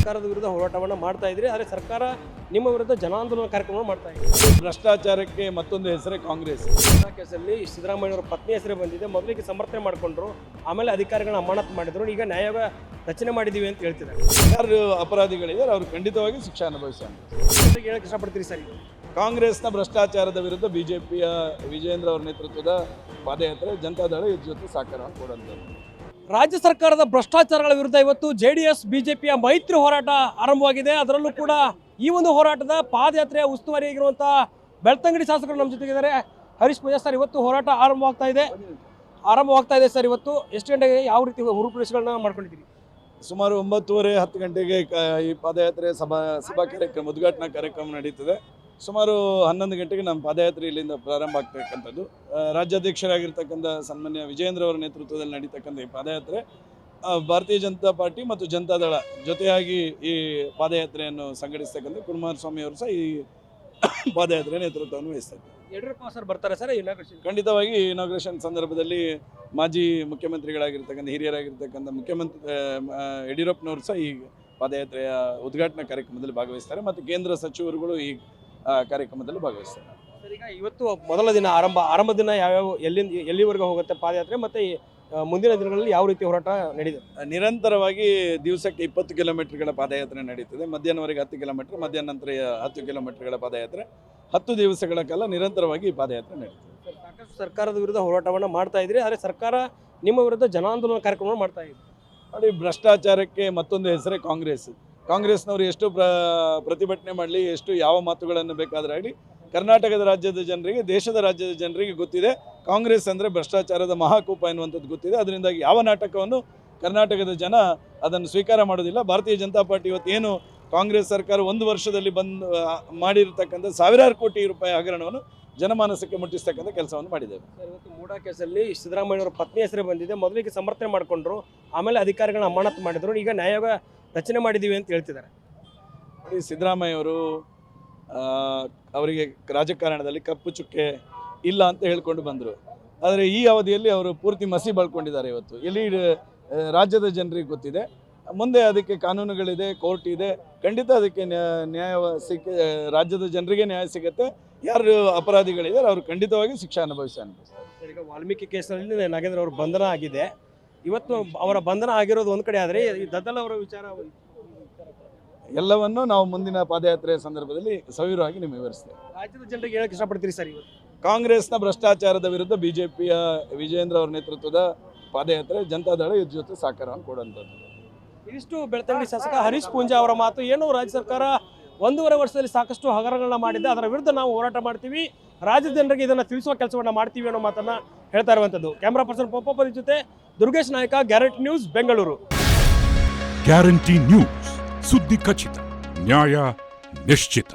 ಸರ್ಕಾರದ ವಿರುದ್ಧ ಹೋರಾಟವನ್ನು ಮಾಡ್ತಾ ಇದ್ರಿ, ಆದರೆ ಸರ್ಕಾರ ನಿಮ್ಮ ವಿರುದ್ಧ ಜನಾಂದೋಲನ ಕಾರ್ಯಕ್ರಮ ಮಾಡ್ತಾ ಇದೆ. ಭ್ರಷ್ಟಾಚಾರಕ್ಕೆ ಮತ್ತೊಂದು ಹೆಸರೇ ಕಾಂಗ್ರೆಸ್. ಕೇಸಲ್ಲಿ ಸಿದ್ದರಾಮಯ್ಯವರ ಪತ್ನಿ ಹೆಸರು ಬಂದಿದೆ. ಮೊದಲಿಗೆ ಸಮರ್ಥನೆ ಮಾಡಿಕೊಂಡ್ರು, ಆಮೇಲೆ ಅಧಿಕಾರಿಗಳನ್ನ ಅಮಾನತು ಮಾಡಿದ್ರು. ಈಗ ನ್ಯಾಯಾಲಯ ರಚನೆ ಮಾಡಿದ್ದೀವಿ ಅಂತ ಹೇಳ್ತಿದ್ದಾರೆ. ಯಾರು ಅಪರಾಧಿಗಳಿದ್ದಾರೆ ಅವರು ಖಂಡಿತವಾಗಿ ಶಿಕ್ಷೆ ಅನುಭವಿಸ್ತಾರೆ. ಹೇಳಕ್ಕೆ ಇಷ್ಟಪಡ್ತೀರಿ ಸರ್? ಕಾಂಗ್ರೆಸ್ನ ಭ್ರಷ್ಟಾಚಾರದ ವಿರುದ್ಧ ಬಿಜೆಪಿಯ ವಿಜೇಂದ್ರ ಅವರ ನೇತೃತ್ವದ ಪಾದಯಾತ್ರೆ ಜನತಾದಳ ಇದ್ರ ಜೊತೆ ಸಹಕಾರವನ್ನು ಕೊಡುವಂಥದ್ದು. ರಾಜ್ಯ ಸರ್ಕಾರದ ಭ್ರಷ್ಟಾಚಾರಗಳ ವಿರುದ್ಧ ಇವತ್ತು JDS BJPಯ ಮೈತ್ರಿ ಹೋರಾಟ ಆರಂಭವಾಗಿದೆ. ಅದರಲ್ಲೂ ಕೂಡ ಈ ಒಂದು ಹೋರಾಟದ ಪಾದಯಾತ್ರೆಯ ಉಸ್ತುವಾರಿಯಾಗಿರುವಂಥ ಬೆಳ್ತಂಗಡಿ ಶಾಸಕರು ನಮ್ಮ ಜೊತೆಗಿದ್ದಾರೆ. ಹರೀಶ್ ಪೂಜಾ ಸರ್, ಇವತ್ತು ಹೋರಾಟ ಆರಂಭವಾಗ್ತಾ ಇದೆ ಸರ್. ಇವತ್ತು ಎಷ್ಟು ಗಂಟೆಗೆ ಯಾವ ರೀತಿ ರೂಪುರೇಷೆಗಳನ್ನ ಮಾಡ್ಕೊಂಡಿದ್ದೀರಿ? ಸುಮಾರು 9:30-10 ಗಂಟೆಗೆ ಈ ಪಾದಯಾತ್ರೆ ಸಭಾ ಕಾರ್ಯಕ್ರಮ ಉದ್ಘಾಟನಾ ಕಾರ್ಯಕ್ರಮ ನಡೀತದೆ. ಸುಮಾರು 11 ಗಂಟೆಗೆ ನಮ್ಮ ಪಾದಯಾತ್ರೆ ಇಲ್ಲಿಂದ ಪ್ರಾರಂಭ ಆಗ್ತಕ್ಕಂಥದ್ದು. ರಾಜ್ಯಾಧ್ಯಕ್ಷರಾಗಿರ್ತಕ್ಕಂಥ ಸನ್ಮಾನ್ಯ ವಿಜೇಂದ್ರ ಅವರ ನೇತೃತ್ವದಲ್ಲಿ ನಡೀತಕ್ಕಂಥ ಈ ಪಾದಯಾತ್ರೆ ಭಾರತೀಯ ಜನತಾ ಪಾರ್ಟಿ ಮತ್ತು ಜನತಾದಳ ಜೊತೆಯಾಗಿ ಈ ಪಾದಯಾತ್ರೆಯನ್ನು ಸಂಘಟಿಸ್ತಕ್ಕಂಥ ಕುಮಾರಸ್ವಾಮಿ ಅವರು ಸಹ ಈ ಪಾದಯಾತ್ರೆ ನೇತೃತ್ವವನ್ನು ವಹಿಸ್ತಾರೆ. ಯಡಿಯೂರಪ್ಪ ಸರ್ ಬರ್ತಾರೆ ಸರ್ ಇನಾಗ್ರೇಷನ್? ಖಂಡಿತವಾಗಿ ಇನಾಗ್ರೇಷನ್ ಸಂದರ್ಭದಲ್ಲಿ ಮಾಜಿ ಮುಖ್ಯಮಂತ್ರಿಗಳಾಗಿರ್ತಕ್ಕಂಥ ಹಿರಿಯರಾಗಿರ್ತಕ್ಕಂಥ ಮುಖ್ಯಮಂತ್ರಿ ಯಡಿಯೂರಪ್ಪನವರು ಸಹ ಈ ಪಾದಯಾತ್ರೆಯ ಉದ್ಘಾಟನಾ ಕಾರ್ಯಕ್ರಮದಲ್ಲಿ ಭಾಗವಹಿಸ್ತಾರೆ ಮತ್ತು ಕೇಂದ್ರ ಸಚಿವರುಗಳು ಈ ಕಾರ್ಯಕ್ರಮದಲ್ಲಿ ಭಾಗವಹಿಸ್ತಾರೆ. ಸರ್, ಈಗ ಇವತ್ತು ಮೊದಲ ದಿನ ಆರಂಭ ದಿನ ಯಾವ್ಯಾವ ಎಲ್ಲಿವರೆಗೂ ಹೋಗುತ್ತೆ ಪಾದಯಾತ್ರೆ, ಮತ್ತು ಮುಂದಿನ ದಿನಗಳಲ್ಲಿ ಯಾವ ರೀತಿ ಹೋರಾಟ ನಡೆದಿದೆ? ನಿರಂತರವಾಗಿ ದಿವಸಕ್ಕೆ 20 ಕಿಲೋಮೀಟರ್ಗಳ ಪಾದಯಾತ್ರೆ ನಡೀತದೆ. ಮಧ್ಯಾಹ್ನವರೆಗೆ 10 ಕಿಲೋಮೀಟರ್, ಮಧ್ಯಾಹ್ನ ನಂತರ 10 ಕಿಲೋಮೀಟರ್ಗಳ ಪಾದಯಾತ್ರೆ 10 ದಿವಸಗಳ ಕಾಲ ನಿರಂತರವಾಗಿ ಈ ಪಾದಯಾತ್ರೆ ನಡೀತದೆ. ಸಾಕಷ್ಟು ಸರ್ಕಾರದ ವಿರುದ್ಧ ಹೋರಾಟವನ್ನು ಮಾಡ್ತಾ ಇದ್ರಿ, ಆದರೆ ಸರ್ಕಾರ ನಿಮ್ಮ ವಿರುದ್ಧ ಜನಾಂದೋಲನ ಕಾರ್ಯಕ್ರಮ ಮಾಡ್ತಾ ಇದೆ. ನೋಡಿ, ಭ್ರಷ್ಟಾಚಾರಕ್ಕೆ ಮತ್ತೊಂದು ಹೆಸರೇ ಕಾಂಗ್ರೆಸ್. ಕಾಂಗ್ರೆಸ್ನವರು ಎಷ್ಟು ಪ್ರತಿಭಟನೆ ಮಾಡಲಿ, ಎಷ್ಟು ಯಾವ ಮಾತುಗಳನ್ನು ಬೇಕಾದ್ರೆ ಆಗಲಿ, ಕರ್ನಾಟಕದ ರಾಜ್ಯದ ಜನರಿಗೆ, ದೇಶದ ರಾಜ್ಯದ ಜನರಿಗೆ ಗೊತ್ತಿದೆ ಕಾಂಗ್ರೆಸ್ ಅಂದರೆ ಭ್ರಷ್ಟಾಚಾರದ ಮಹಾಕೂಪ ಎನ್ನುವಂಥದ್ದು ಗೊತ್ತಿದೆ. ಅದರಿಂದಾಗಿ ಯಾವ ನಾಟಕವನ್ನು ಕರ್ನಾಟಕದ ಜನ ಅದನ್ನು ಸ್ವೀಕಾರ ಮಾಡೋದಿಲ್ಲ. ಭಾರತೀಯ ಜನತಾ ಪಾರ್ಟಿ ಇವತ್ತು ಏನು ಕಾಂಗ್ರೆಸ್ ಸರ್ಕಾರ 1 ವರ್ಷದಲ್ಲಿ ಮಾಡಿರ್ತಕ್ಕಂಥ ಸಾವಿರಾರು ಕೋಟಿ ರೂಪಾಯಿ ಹಗರಣವನ್ನು ಜನಮಾನಸಕ್ಕೆ ಮುಟ್ಟಿಸ್ತಕ್ಕಂಥ ಕೆಲಸವನ್ನು ಮಾಡಿದ್ದೇವೆ. ಇವತ್ತು ಮೂಡಾ ಕೇಸಲ್ಲಿ ಸಿದ್ದರಾಮಯ್ಯವರ ಪತ್ನಿ ಹೆಸರು ಬಂದಿದೆ. ಮೊದಲಿಗೆ ಸಮರ್ಥನೆ ಮಾಡಿಕೊಂಡ್ರು, ಆಮೇಲೆ ಅಧಿಕಾರಿಗಳನ್ನ ಅಮಾನತು ಮಾಡಿದ್ರು. ಈಗ ನ್ಯಾಯಾಲಯ ರಚನೆ ಮಾಡಿದ್ದೀವಿ ಅಂತ ಹೇಳ್ತಿದ್ದಾರೆ. ಸಿದ್ದರಾಮಯ್ಯವರು ಅವರಿಗೆ ರಾಜಕಾರಣದಲ್ಲಿ ಕಪ್ಪು ಚುಕ್ಕೆ ಇಲ್ಲ ಅಂತ ಹೇಳ್ಕೊಂಡು ಬಂದರು. ಆದರೆ ಈ ಅವಧಿಯಲ್ಲಿ ಅವರು ಪೂರ್ತಿ ಮಸಿ ಬಳ್ಕೊಂಡಿದ್ದಾರೆ. ಇವತ್ತು ಇಲ್ಲಿ ರಾಜ್ಯದ ಜನರಿಗೆ ಗೊತ್ತಿದೆ, ಮುಂದೆ ಅದಕ್ಕೆ ಕಾನೂನುಗಳಿದೆ, ಕೋರ್ಟ್ ಇದೆ, ಖಂಡಿತ ಅದಕ್ಕೆ ನ್ಯಾಯ ರಾಜ್ಯದ ಜನರಿಗೆ ನ್ಯಾಯ ಸಿಗುತ್ತೆ. ಯಾರು ಅಪರಾಧಿಗಳಿದ್ದಾರೆ ಅವರು ಖಂಡಿತವಾಗಿ ಶಿಕ್ಷೆ ಅನುಭವಿಸ್ತಾರೆ. ಈಗ ವಾಲ್ಮೀಕಿ ಕೇಸಲ್ಲಿ ನಾಗೇಂದ್ರ ಅವರು ಬಂಧನ ಆಗಿದೆ. ಇವತ್ತು ಅವರ ಬಂಧನ ಆಗಿರೋದು ಒಂದು ಕಡೆ, ಆದರೆ ಈ ದದ್ದಲ್ ಅವರ ವಿಚಾರ ಎಲ್ಲವನ್ನು ನಾವು ಮುಂದಿನ ಪಾದಯಾತ್ರೆಯ ಸಂದರ್ಭದಲ್ಲಿ ಸವಿರವಾಗಿ ನಿಮಗೆ ವಿವರಿಸ್ತೇವೆ. ರಾಜ್ಯದ ಜನರಿಗೆ ಹೇಳಕ್ಕೆ ಇಷ್ಟಪಡ್ತೀರಿ ಸರ್? ಇವತ್ತು ಕಾಂಗ್ರೆಸ್ನ ಭ್ರಷ್ಟಾಚಾರದ ವಿರುದ್ಧ ಬಿಜೆಪಿಯ ವಿಜೇಂದ್ರ ಅವರ ನೇತೃತ್ವದ ಪಾದಯಾತ್ರೆ ಜನತಾದಳ ಇದ್ರ ಜೊತೆ ಸಹಕಾರವನ್ನು ಕೊಡುವಂಥದ್ದು. ಇದಿಷ್ಟು ಬೆಳ್ತಂಗಡಿ ಶಾಸಕ ಹರೀಶ್ ಪೂಂಜಾ ಅವರ ಮಾತು. ಏನು ರಾಜ್ಯ ಸರ್ಕಾರ 1.5 ವರ್ಷದಲ್ಲಿ ಸಾಕಷ್ಟು ಹಗರಣಗಳನ್ನ ಮಾಡಿದೆ, ಅದರ ವಿರುದ್ಧ ನಾವು ಹೋರಾಟ ಮಾಡ್ತೀವಿ, ರಾಜ್ಯದ ಜನರಿಗೆ ಇದನ್ನು ತಿಳಿಸುವ ಕೆಲಸವನ್ನು ಮಾಡ್ತೀವಿ ಅನ್ನೋ ಮಾತನ್ನು ಹೇಳ್ತಾ ಇರುವಂಥದ್ದು. ಕ್ಯಾಮ್ರಾ ಪರ್ಸನ್ ಪೋಪಪದಿ ಜೊತೆ ದುರ್ಗೇಶ್ ನಾಯಕ, guarantee news, Bengaluru. Guarantee news, ಸುದ್ದಿ ಖಚಿತ, ನ್ಯಾಯ ನಿಶ್ಚಿತ.